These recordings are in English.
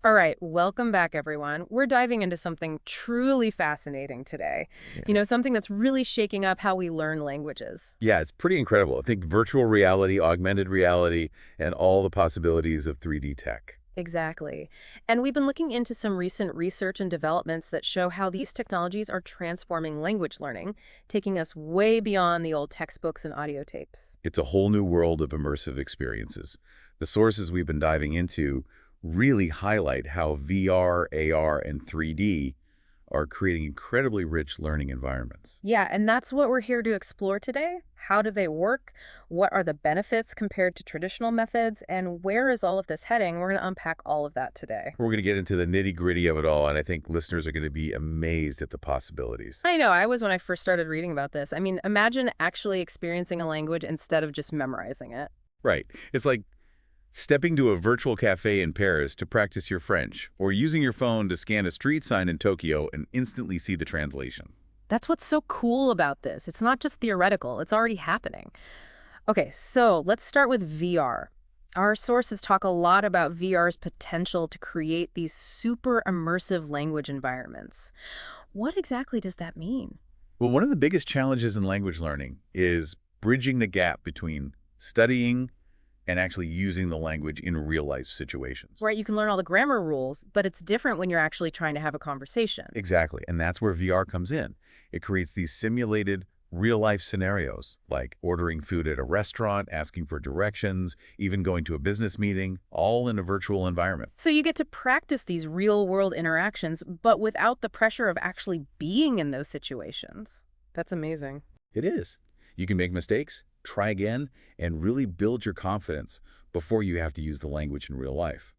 All right, welcome back, everyone. We're diving into something truly fascinating today. Yeah. Something that's really shaking up how we learn languages. Yeah, it's pretty incredible. I think virtual reality, augmented reality, and all the possibilities of 3D tech. Exactly. And we've been looking into some recent research and developments that show how these technologies are transforming language learning, taking us way beyond the old textbooks and audio tapes. It's a whole new world of immersive experiences. The sources we've been diving into really highlight how VR, AR, and 3D are creating incredibly rich learning environments. Yeah, and that's what we're here to explore today. How do they work? What are the benefits compared to traditional methods? And where is all of this heading? We're going to unpack all of that today. We're going to get into the nitty-gritty of it all, and I think listeners are going to be amazed at the possibilities. I know, I was when I first started reading about this. I mean, imagine actually experiencing a language instead of just memorizing it. Right. It's like stepping to a virtual cafe in Paris to practice your French, or using your phone to scan a street sign in Tokyo and instantly see the translation. That's what's so cool about this. It's not just theoretical, it's already happening. Okay, so let's start with VR. Our sources talk a lot about VR's potential to create these super immersive language environments. What exactly does that mean? Well, one of the biggest challenges in language learning is bridging the gap between studying and actually using the language in real-life situations. Right, you can learn all the grammar rules, but it's different when you're actually trying to have a conversation. Exactly, and that's where VR comes in. It creates these simulated real-life scenarios, like ordering food at a restaurant, asking for directions, even going to a business meeting, all in a virtual environment. So you get to practice these real-world interactions, but without the pressure of actually being in those situations. That's amazing. It is. You can make mistakes, try again, and really build your confidence before you have to use the language in real life.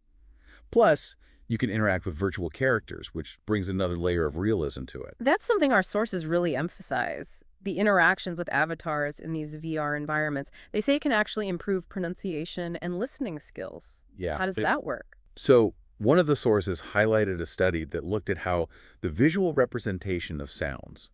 Plus, you can interact with virtual characters, which brings another layer of realism to it. That's something our sources really emphasize. The interactions with avatars in these VR environments. They say it can actually improve pronunciation and listening skills. Yeah. How does that work? So one of the sources highlighted a study that looked at how the visual representation of sounds,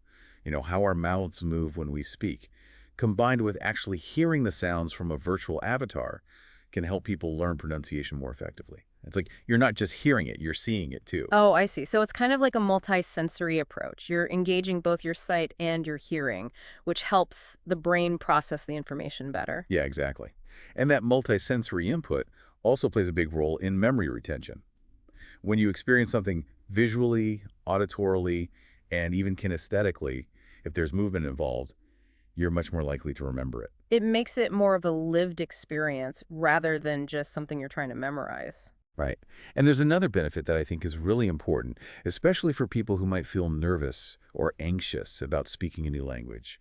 how our mouths move when we speak, combined with actually hearing the sounds from a virtual avatar, can help people learn pronunciation more effectively. It's like you're not just hearing it, you're seeing it too. Oh, I see. So it's kind of like a multi-sensory approach. You're engaging both your sight and your hearing, which helps the brain process the information better. Yeah, exactly. And that multisensory input also plays a big role in memory retention. When you experience something visually, auditorily, and even kinesthetically, if there's movement involved, you're much more likely to remember it. It makes it more of a lived experience rather than just something you're trying to memorize. Right. And there's another benefit that I think is really important, especially for people who might feel nervous or anxious about speaking a new language.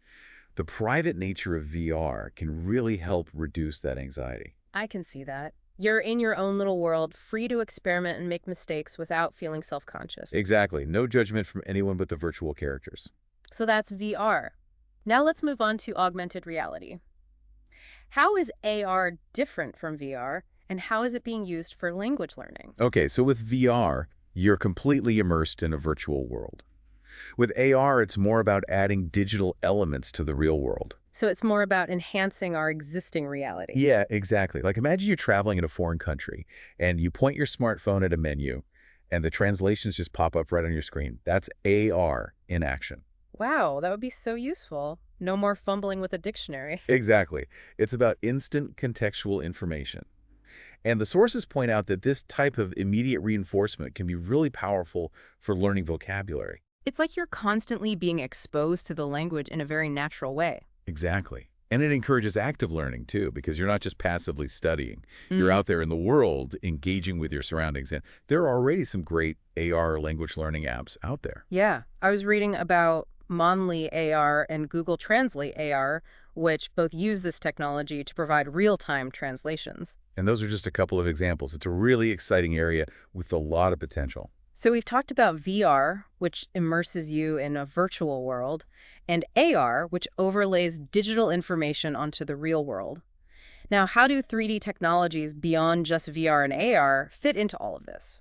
The private nature of VR can really help reduce that anxiety. I can see that. You're in your own little world, free to experiment and make mistakes without feeling self-conscious. Exactly. No judgment from anyone but the virtual characters. So that's VR. Now let's move on to augmented reality. How is AR different from VR, and how is it being used for language learning? Okay, so with VR, you're completely immersed in a virtual world. With AR, it's more about adding digital elements to the real world. So it's more about enhancing our existing reality. Yeah, exactly. Like imagine you're traveling in a foreign country and you point your smartphone at a menu and the translations just pop up right on your screen. That's AR in action. Wow, that would be so useful. No more fumbling with a dictionary. Exactly. It's about instant contextual information. And the sources point out that this type of immediate reinforcement can be really powerful for learning vocabulary. It's like you're constantly being exposed to the language in a very natural way. Exactly. And it encourages active learning too, because you're not just passively studying. You're out there in the world engaging with your surroundings. And there are already some great AR language learning apps out there. Yeah, I was reading about Mondly AR and Google Translate AR, which both use this technology to provide real-time translations. And those are just a couple of examples. It's a really exciting area with a lot of potential. So we've talked about VR, which immerses you in a virtual world, and AR, which overlays digital information onto the real world. Now, how do 3D technologies beyond just VR and AR fit into all of this?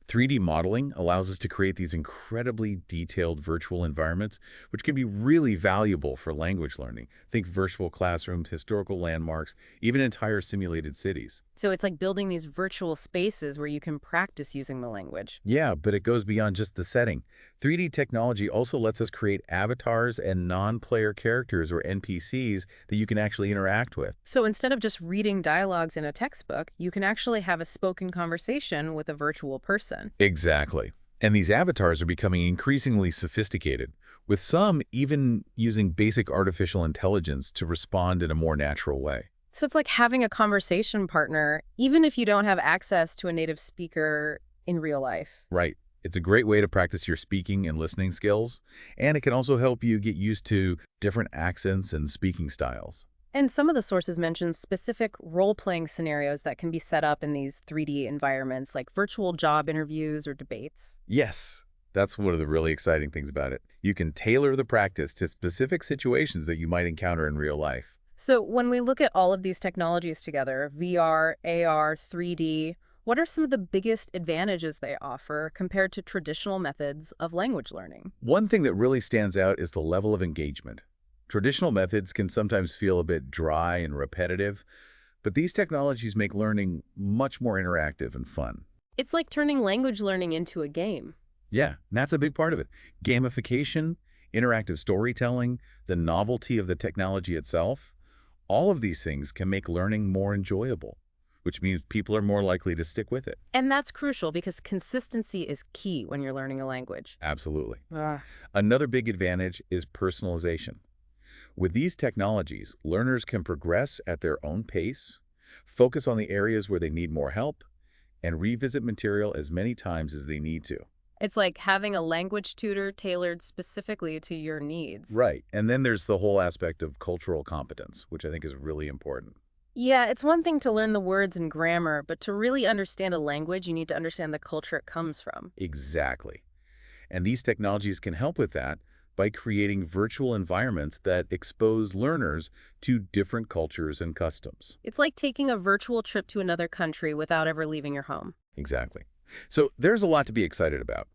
3D modeling allows us to create these incredibly detailed virtual environments, which can be really valuable for language learning. Think virtual classrooms, historical landmarks, even entire simulated cities. So it's like building these virtual spaces where you can practice using the language. Yeah, but it goes beyond just the setting. 3D technology also lets us create avatars and non-player characters or NPCs that you can actually interact with. So instead of just reading dialogues in a textbook, you can actually have a spoken conversation with a virtual person. Exactly. And these avatars are becoming increasingly sophisticated, with some even using basic artificial intelligence to respond in a more natural way. So it's like having a conversation partner, even if you don't have access to a native speaker in real life. Right. It's a great way to practice your speaking and listening skills, and it can also help you get used to different accents and speaking styles. And some of the sources mention specific role-playing scenarios that can be set up in these 3D environments, like virtual job interviews or debates. Yes, that's one of the really exciting things about it. You can tailor the practice to specific situations that you might encounter in real life. So when we look at all of these technologies together, VR, AR, 3D, what are some of the biggest advantages they offer compared to traditional methods of language learning? One thing that really stands out is the level of engagement. Traditional methods can sometimes feel a bit dry and repetitive, but these technologies make learning much more interactive and fun. It's like turning language learning into a game. Yeah, and that's a big part of it. Gamification, interactive storytelling, the novelty of the technology itself, all of these things can make learning more enjoyable, which means people are more likely to stick with it. And that's crucial because consistency is key when you're learning a language. Absolutely. Ah. Another big advantage is personalization. With these technologies, learners can progress at their own pace, focus on the areas where they need more help, and revisit material as many times as they need to. It's like having a language tutor tailored specifically to your needs. Right. And then there's the whole aspect of cultural competence, which I think is really important. Yeah, it's one thing to learn the words and grammar, but to really understand a language, you need to understand the culture it comes from. Exactly. And these technologies can help with that by creating virtual environments that expose learners to different cultures and customs. It's like taking a virtual trip to another country without ever leaving your home. Exactly. So there's a lot to be excited about.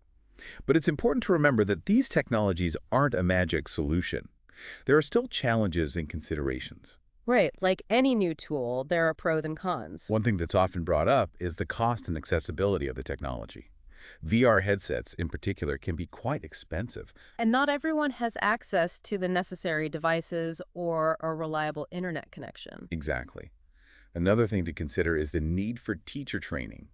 But it's important to remember that these technologies aren't a magic solution. There are still challenges and considerations. Right, like any new tool, there are pros and cons. One thing that's often brought up is the cost and accessibility of the technology. VR headsets, in particular, can be quite expensive. And not everyone has access to the necessary devices or a reliable internet connection. Exactly. Another thing to consider is the need for teacher training.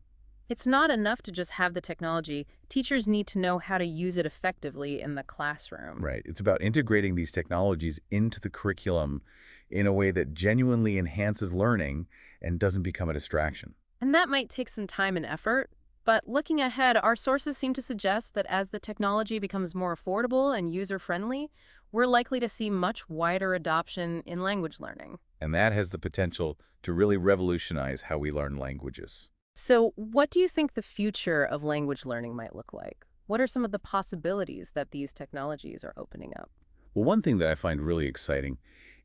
It's not enough to just have the technology. Teachers need to know how to use it effectively in the classroom. Right. It's about integrating these technologies into the curriculum in a way that genuinely enhances learning and doesn't become a distraction. And that might take some time and effort. But looking ahead, our sources seem to suggest that as the technology becomes more affordable and user-friendly, we're likely to see much wider adoption in language learning. And that has the potential to really revolutionize how we learn languages. So what do you think the future of language learning might look like? What are some of the possibilities that these technologies are opening up? Well, one thing that I find really exciting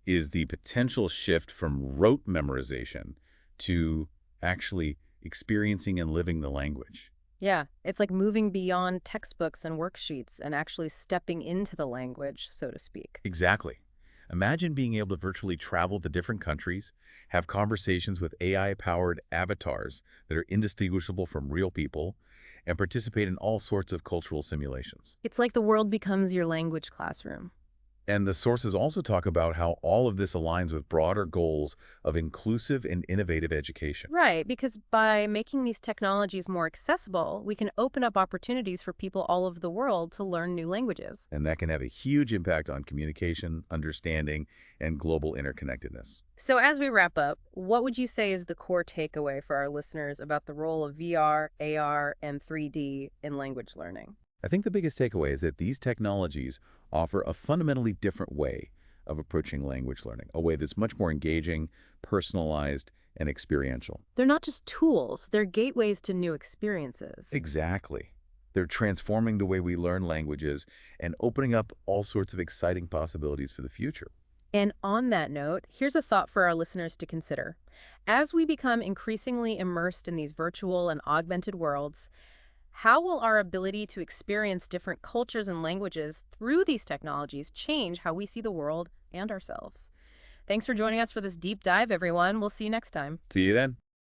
is the potential shift from rote memorization to actually experiencing and living the language. Yeah, it's like moving beyond textbooks and worksheets and actually stepping into the language, so to speak. Exactly. Imagine being able to virtually travel to different countries, have conversations with AI-powered avatars that are indistinguishable from real people, and participate in all sorts of cultural simulations. It's like the world becomes your language classroom. And the sources also talk about how all of this aligns with broader goals of inclusive and innovative education. Right, because by making these technologies more accessible, we can open up opportunities for people all over the world to learn new languages. And that can have a huge impact on communication, understanding, and global interconnectedness. So as we wrap up, what would you say is the core takeaway for our listeners about the role of VR, AR, and 3D in language learning? I think the biggest takeaway is that these technologies offer a fundamentally different way of approaching language learning, a way that's much more engaging, personalized, and experiential. They're not just tools, they're gateways to new experiences. Exactly. They're transforming the way we learn languages and opening up all sorts of exciting possibilities for the future. And on that note, here's a thought for our listeners to consider. As we become increasingly immersed in these virtual and augmented worlds, How will our ability to experience different cultures and languages through these technologies change how we see the world and ourselves? Thanks for joining us for this deep dive, everyone. We'll see you next time. See you then.